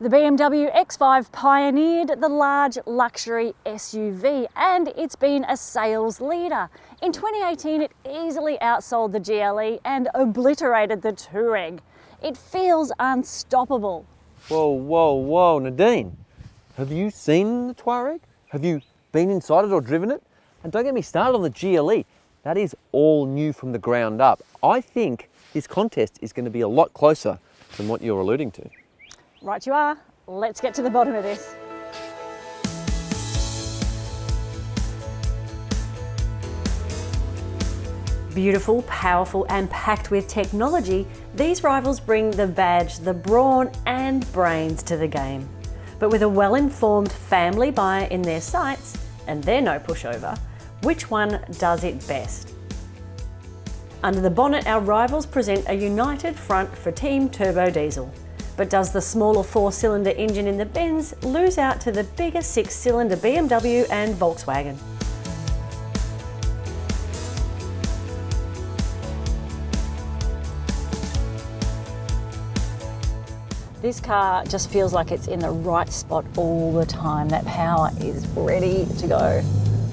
The BMW X5 pioneered the large luxury SUV and it's been a sales leader. In 2018, it easily outsold the GLE and obliterated the Touareg. It feels unstoppable. Whoa, whoa, whoa, Nadine, have you seen the Touareg? Have you been inside it or driven it? And don't get me started on the GLE. That is all new from the ground up. I think this contest is going to be a lot closer than what you're alluding to. Right you are. Let's get to the bottom of this. Beautiful, powerful and packed with technology, these rivals bring the badge, the brawn and brains to the game. But with a well-informed family buyer in their sights, and they're no pushover, which one does it best? Under the bonnet, our rivals present a united front for Team Turbo Diesel. But does the smaller 4-cylinder engine in the Benz lose out to the bigger 6-cylinder BMW and Volkswagen? This car just feels like it's in the right spot all the time. That power is ready to go.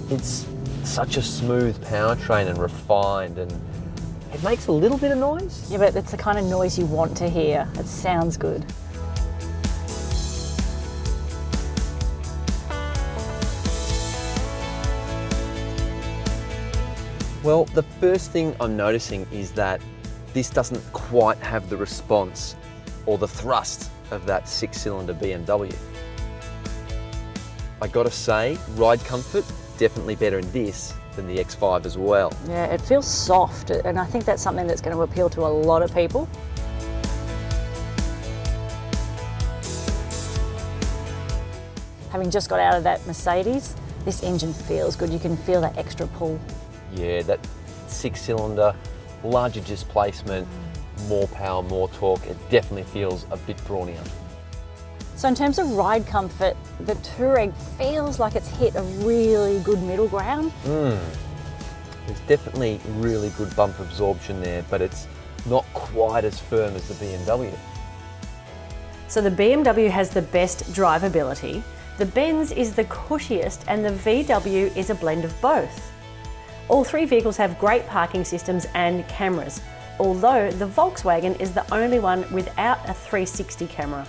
It's such a smooth powertrain and refined, and it makes a little bit of noise. Yeah, but it's the kind of noise you want to hear. It sounds good. Well, the first thing I'm noticing is that this doesn't quite have the response or the thrust of that 6-cylinder BMW. I gotta say, ride comfort, definitely better in this than the X5 as well. Yeah, it feels soft, and I think that's something that's going to appeal to a lot of people. Having just got out of that Mercedes, this engine feels good. You can feel that extra pull. Yeah, that 6-cylinder, larger displacement, more power, more torque. It definitely feels a bit brawnier. So in terms of ride comfort, the Touareg feels like it's hit a really good middle ground. There's definitely really good bump absorption there, but it's not quite as firm as the BMW. So the BMW has the best drivability, the Benz is the cushiest, and the VW is a blend of both. All three vehicles have great parking systems and cameras, although the Volkswagen is the only one without a 360 camera.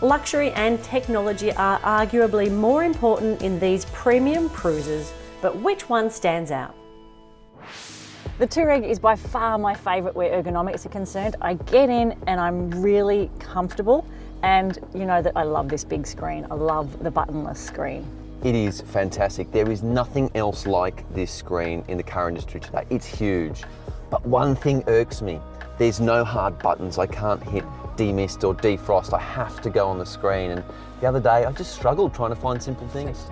Luxury and technology are arguably more important in these premium cruisers, but which one stands out? The Touareg is by far my favourite where ergonomics are concerned. I get in and I'm really comfortable, and you know that I love this big screen. I love the buttonless screen. It is fantastic. There is nothing else like this screen in the car industry today. It's huge. But one thing irks me. There's no hard buttons. I can't hit demist or defrost. I have to go on the screen. And the other day, I just struggled trying to find simple things.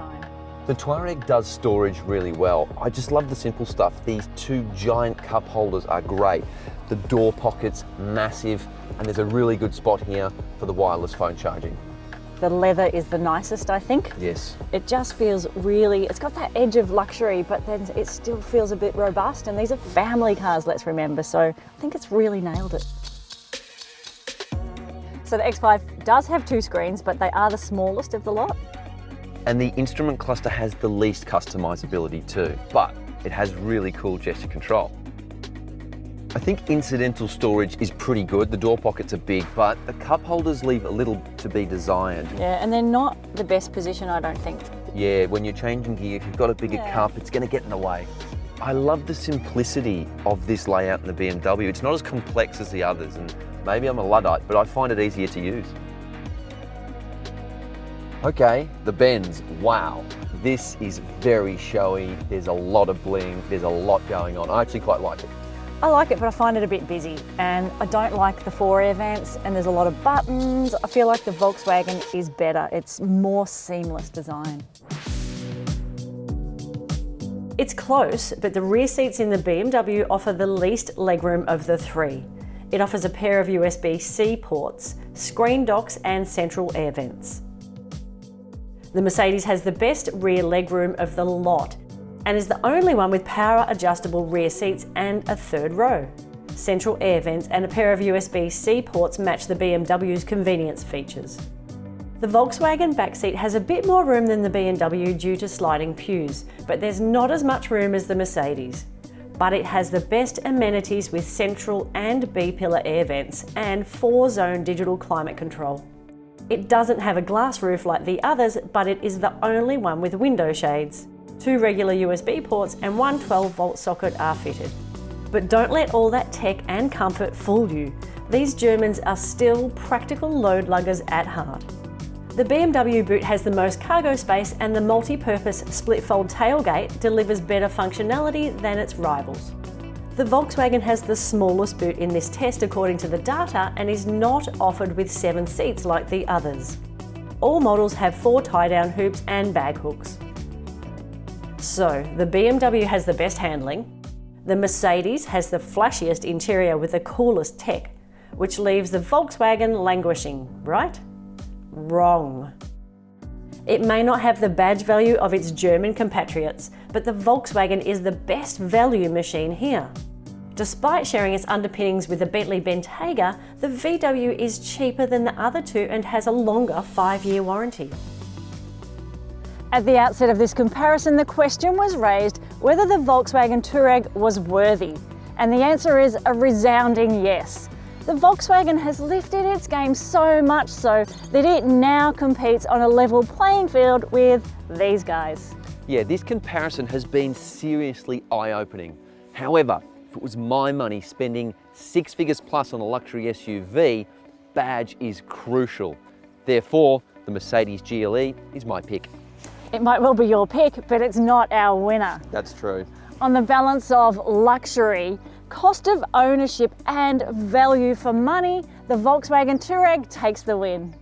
The Touareg does storage really well. I just love the simple stuff. These two giant cup holders are great. The door pockets, massive, and there's a really good spot here for the wireless phone charging. The leather is the nicest, I think. Yes. It just feels really, it's got that edge of luxury, but then it still feels a bit robust. And these are family cars, let's remember. So I think it's really nailed it. So the X5 does have 2 screens, but they are the smallest of the lot. And the instrument cluster has the least customizability too, but it has really cool gesture control. I think incidental storage is pretty good. The door pockets are big, but the cup holders leave a little to be desired. Yeah, and they're not the best position, I don't think. Yeah, when you're changing gear, if you've got a bigger cup, it's going to get in the way. I love the simplicity of this layout in the BMW. It's not as complex as the others, and maybe I'm a Luddite, but I find it easier to use. Okay, the Benz, wow. This is very showy. There's a lot of bling. There's a lot going on. I actually quite like it. I like it, but I find it a bit busy, and I don't like the 4 air vents, and there's a lot of buttons. I feel like the Volkswagen is better. It's more seamless design. It's close, but the rear seats in the BMW offer the least legroom of the 3. It offers a pair of USB-C ports, screen docks and central air vents. The Mercedes has the best rear legroom of the lot and is the only one with power adjustable rear seats and a 3rd row. Central air vents and a pair of USB-C ports match the BMW's convenience features. The Volkswagen backseat has a bit more room than the BMW due to sliding pews, but there's not as much room as the Mercedes. But it has the best amenities with central and B-pillar air vents and 4-zone digital climate control. It doesn't have a glass roof like the others, but it is the only one with window shades. 2 regular USB ports and one 12-volt socket are fitted. But don't let all that tech and comfort fool you. These Germans are still practical load luggers at heart. The BMW boot has the most cargo space, and the multi-purpose split-fold tailgate delivers better functionality than its rivals. The Volkswagen has the smallest boot in this test according to the data and is not offered with 7 seats like the others. All models have 4 tie-down hoops and bag hooks. So, the BMW has the best handling, the Mercedes has the flashiest interior with the coolest tech, which leaves the Volkswagen languishing, right? Wrong. It may not have the badge value of its German compatriots, but the Volkswagen is the best value machine here. Despite sharing its underpinnings with the Bentley Bentayga, the VW is cheaper than the other two and has a longer 5-year warranty. At the outset of this comparison, the question was raised whether the Volkswagen Touareg was worthy, and the answer is a resounding yes. The Volkswagen has lifted its game so much so that it now competes on a level playing field with these guys. Yeah, this comparison has been seriously eye-opening. However, if it was my money, spending 6 figures plus on a luxury SUV, badge is crucial. Therefore, the Mercedes GLE is my pick. It might well be your pick, but it's not our winner. That's true. On the balance of luxury, cost of ownership and value for money, the Volkswagen Touareg takes the win.